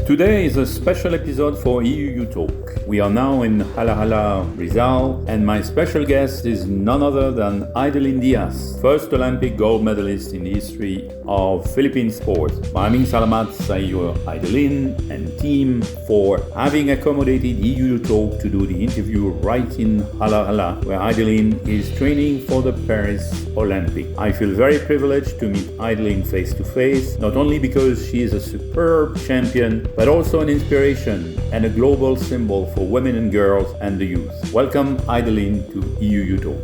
Today is a special episode for EU Talk. We are now in Hala Rizal, and my special guest is none other than Hidilyn Diaz, first Olympic gold medalist in the history of Philippine sport. Maraming salamat sa iyo, Hidilyn and team, for having accommodated EU Talk to do the interview right in Hala, where Hidilyn is training for the Paris Olympic. I feel very privileged to meet Hidilyn face to face, not only because she is a superb champion, but also an inspiration and a global symbol for women and girls and the youth. Welcome, Hidilyn, to EU Talk.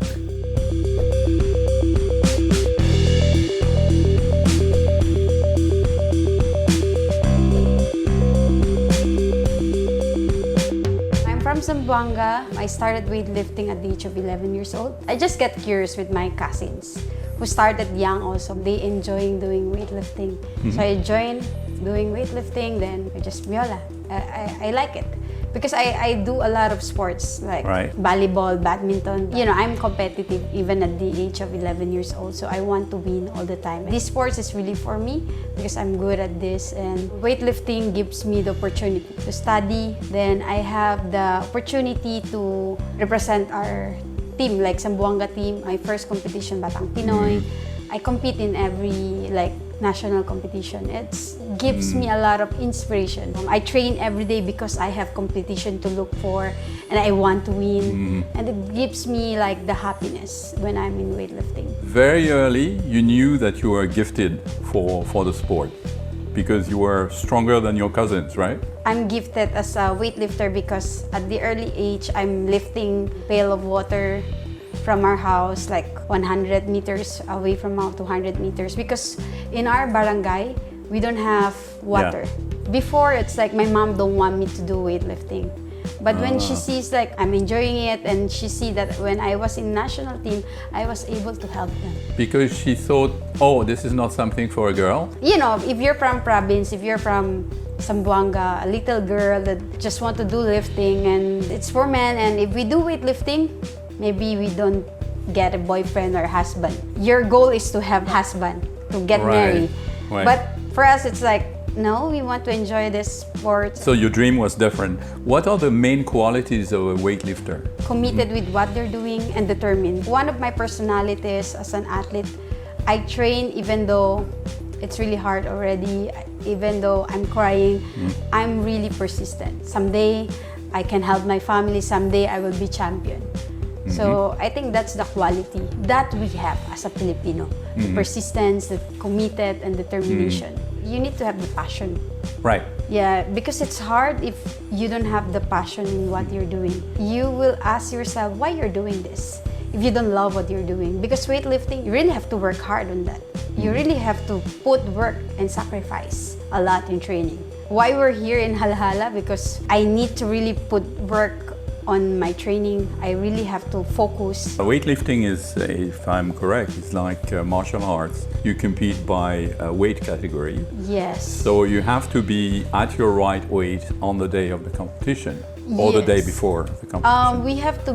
I'm from Zamboanga. I started weightlifting at the age of 11 years old. I just get curious with my cousins who started young also. They enjoying doing weightlifting. So I joined doing weightlifting, then I just I like it. Because I do a lot of sports like volleyball, badminton. You know, I'm competitive even at the age of 11 years old, so I want to win all the time. This sports is really for me because I'm good at this, and weightlifting gives me the opportunity to study. Then I have the opportunity to represent our team, like Zamboanga team, my first competition, Batang Pinoy. I compete in every national competition. It gives me a lot of inspiration. I train every day because I have competition to look for and I want to win. And it gives me the happiness when I'm in weightlifting. Very early, you knew that you were gifted for the sport because you were stronger than your cousins, right? I'm gifted as a weightlifter because at the early age, I'm lifting pail of water from our house, 100 meters away from our 200 meters, because in our barangay, we don't have water. Before, it's my mom don't want me to do weightlifting. But when she sees I'm enjoying it, and she see that when I was in national team, I was able to help them. Because she thought, oh, this is not something for a girl? You know, if you're from province, if you're from Zamboanga, a little girl that just want to do lifting, and it's for men, and if we do weightlifting, maybe we don't get a boyfriend or husband. Your goal is to have husband, to get married. Right. But for us, it's no, we want to enjoy this sport. So your dream was different. What are the main qualities of a weightlifter? Committed with what they're doing and determined. One of my personalities as an athlete, I train even though it's really hard already, even though I'm crying, I'm really persistent. Someday, I can help my family. Someday, I will be champion. So I think that's the quality that we have as a Filipino. The persistence, the committed, and determination. You need to have the passion. Right. Yeah, because it's hard if you don't have the passion in what you're doing. You will ask yourself why you're doing this if you don't love what you're doing. Because weightlifting, you really have to work hard on that. You really have to put work and sacrifice a lot in training. Why we're here in Halhala? Because I need to really put work on my training. I really have to focus. Weightlifting is, if I'm correct, it's like martial arts. You compete by weight category. Yes. So you have to be at your right weight on the day of the competition or the day before the competition. We have to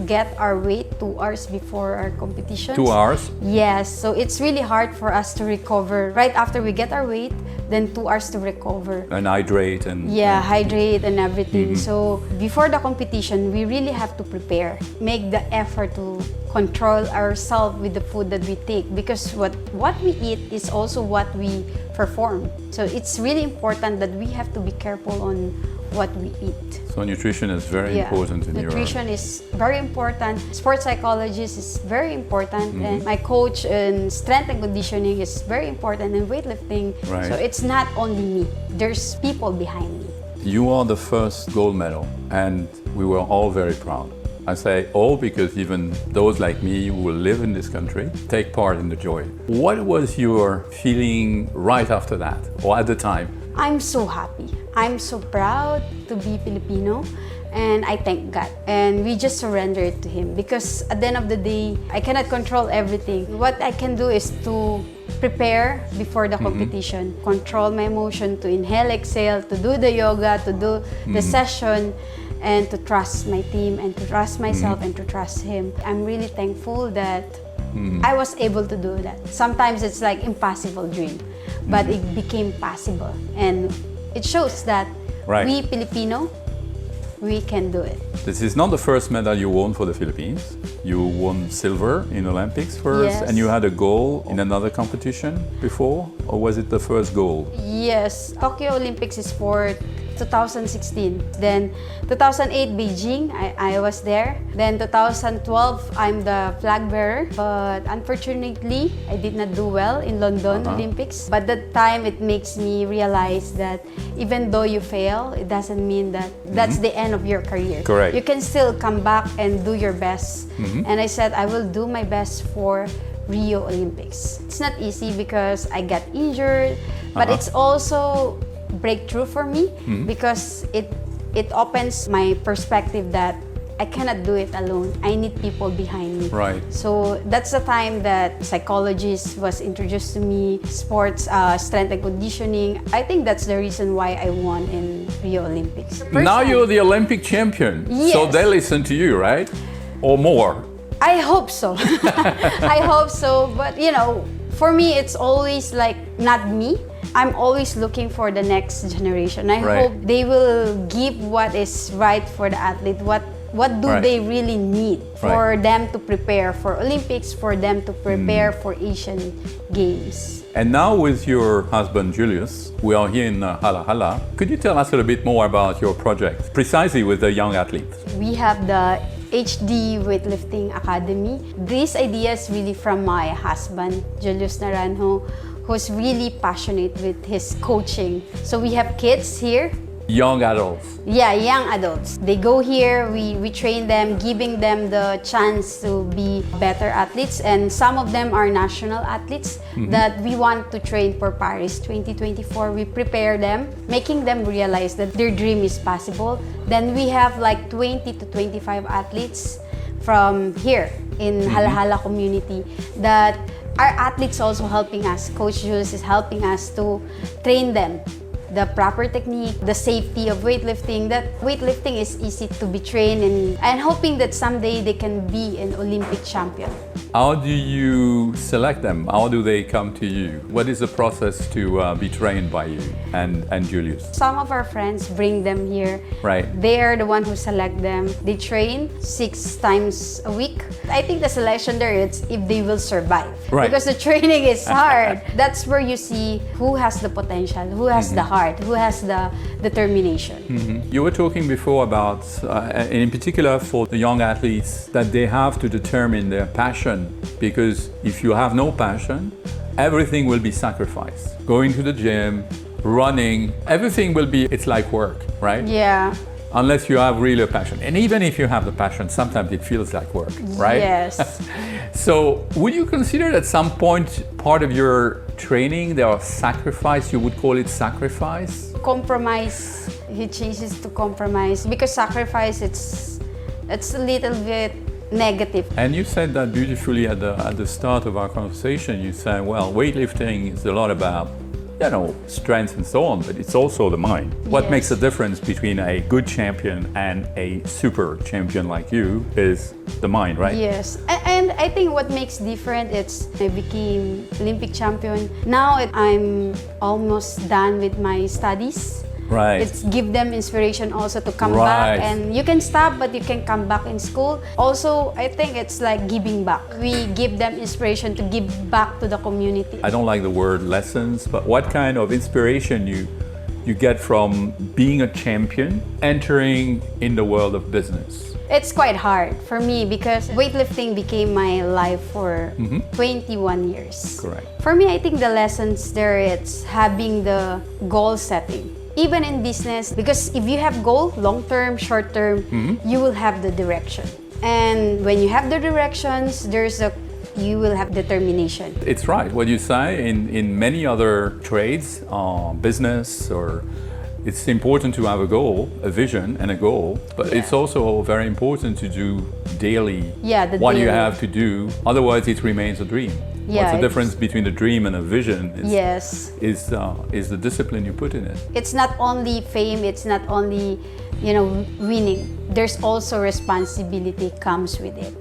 get our weight 2 hours before our competition. 2 hours? Yes. So it's really hard for us to recover right after we get our weight. Then 2 hours to recover. And hydrate and... hydrate and everything. So before the competition, we really have to prepare. Make the effort to control ourselves with the food that we take, because what we eat is also what we perform. So it's really important that we have to be careful on what we eat. So nutrition is very important in your... Nutrition is very important. Sports psychologist is very important. And my coach in strength and conditioning is very important in weightlifting. Right. So it's not only me. There's people behind me. You are the first gold medal, and we were all very proud. I say all because even those like me who will live in this country take part in the joy. What was your feeling right after that, or at the time? I'm so happy. I'm so proud to be Filipino, and I thank God. And we just surrender it to Him, because at the end of the day, I cannot control everything. What I can do is to prepare before the competition, control my emotion, to inhale, exhale, to do the yoga, to do the session, and to trust my team, and to trust myself, and to trust Him. I'm really thankful that I was able to do that. Sometimes it's like impossible dream, but it became possible. And it shows that Right. we Filipino, we can do it. This is not the first medal you won for the Philippines. You won silver in Olympics first, Yes. and you had a gold in another competition before, or was it the first gold? Yes, Tokyo Olympics is for 2016. Then 2008 Beijing, I was there. Then 2012, I'm the flag bearer. But unfortunately, I did not do well in London Olympics. But that time, it makes me realize that even though you fail, it doesn't mean that that's the end of your career. Correct. You can still come back and do your best. And I said, I will do my best for Rio Olympics. It's not easy because I got injured, but it's also breakthrough for me because it opens my perspective that I cannot do it alone. I need people behind me. Right. So that's the time that psychologist was introduced to me, sports, strength and conditioning. I think that's the reason why I won in Rio Olympics. Now you're the Olympic champion, so Yes. they listen to you, right? Or more. I hope so. I hope so. But you know, for me, it's always like not me. I'm always looking for the next generation. I Right. hope they will give what is right for the athlete. What do Right. they really need for Right. them to prepare for Olympics, for them to prepare for Asian Games? And now with your husband Julius, we are here in Hala Hala. Could you tell us a little bit more about your project, precisely with the young athletes? We have the HD Weightlifting Academy. This idea is really from my husband, Julius Naranjo, who's really passionate with his coaching. So we have kids here. Young adults. Yeah, young adults. They go here, we train them, giving them the chance to be better athletes. And some of them are national athletes that we want to train for Paris 2024. We prepare them, making them realize that their dream is possible. Then we have like 20 to 25 athletes from here in Halahala community that our athletes also helping us. Coach Jules is helping us to train them the proper technique, the safety of weightlifting, that weightlifting is easy to be trained and hoping that someday they can be an Olympic champion. How do you select them? How do they come to you? What is the process to be trained by you and Julius? Some of our friends bring them here. Right. They are the one who select them. They train 6 times a week. I think the selection there is if they will survive. Right. Because the training is hard. That's where you see who has the potential, who has the heart, who has the determination. You were talking before about, and in particular for the young athletes, that they have to determine their passion, because if you have no passion, everything will be sacrificed. Going to the gym, running, everything will be, it's like work, right? Yeah. Unless you have really a passion. And even if you have the passion, sometimes it feels like work, right? Yes. So would you consider at some point part of your training there are sacrifice, you would call it sacrifice? Compromise. He changes to compromise because sacrifice it's a little bit negative. And you said that beautifully at the start of our conversation. You said, well, weightlifting is a lot about, you know, strength and so on, but it's also the mind. What Yes. makes the difference between a good champion and a super champion like you is the mind, right? Yes, and I think what makes different it's I became Olympic champion. Now I'm almost done with my studies. Right. It's give them inspiration also to come Right. back, and you can stop but you can come back in school. Also, I think it's like giving back. We give them inspiration to give back to the community. I don't like the word lessons, but what kind of inspiration you get from being a champion, entering in the world of business? It's quite hard for me because weightlifting became my life for 21 years. Correct. For me, I think the lessons there, it's having the goal setting. Even in business, because if you have goal, long-term, short-term, you will have the direction. And when you have the directions, you will have determination. It's right what you say. In many other trades, business, or it's important to have a goal, a vision and a goal, but it's also very important to do daily what you daily. have to do. Otherwise, it remains a dream. Yeah, What's the it's- difference between a dream and a vision? Yes. Is the discipline you put in it. It's not only fame, it's not only, winning. There's also responsibility comes with it.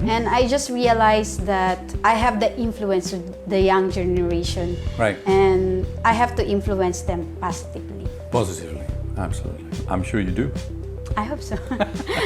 And I just realized that I have the influence with the young generation. Right. And I have to influence them positively. Positively, absolutely. I'm sure you do. I hope so.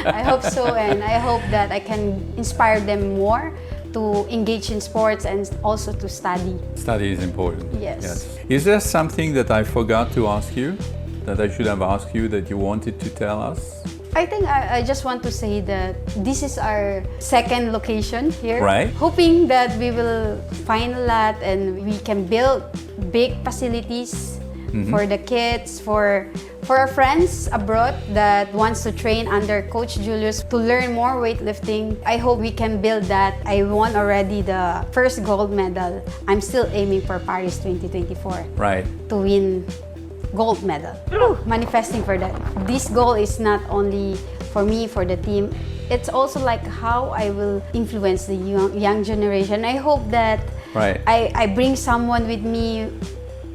I hope so, and I hope that I can inspire them more to engage in sports and also to study. Study is important. Yes. Is there something that I forgot to ask you, that I should have asked you, that you wanted to tell us? I think I just want to say that this is our second location here. Right. Hoping that we will find a lot and we can build big facilities for the kids, for our friends abroad that wants to train under Coach Julius to learn more weightlifting. I hope we can build that. I won already the first gold medal. I'm still aiming for Paris 2024 Right. to win gold medal. Manifesting for that. This goal is not only for me, for the team. It's also like how I will influence the young generation. I hope that Right. I bring someone with me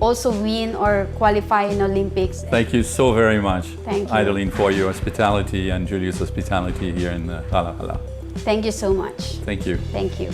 also win or qualify in Olympics. Thank you so very much, Thank you. Hidilyn, for your hospitality and Julius' hospitality here in Hala Hala. Thank you so much. Thank you. Thank you.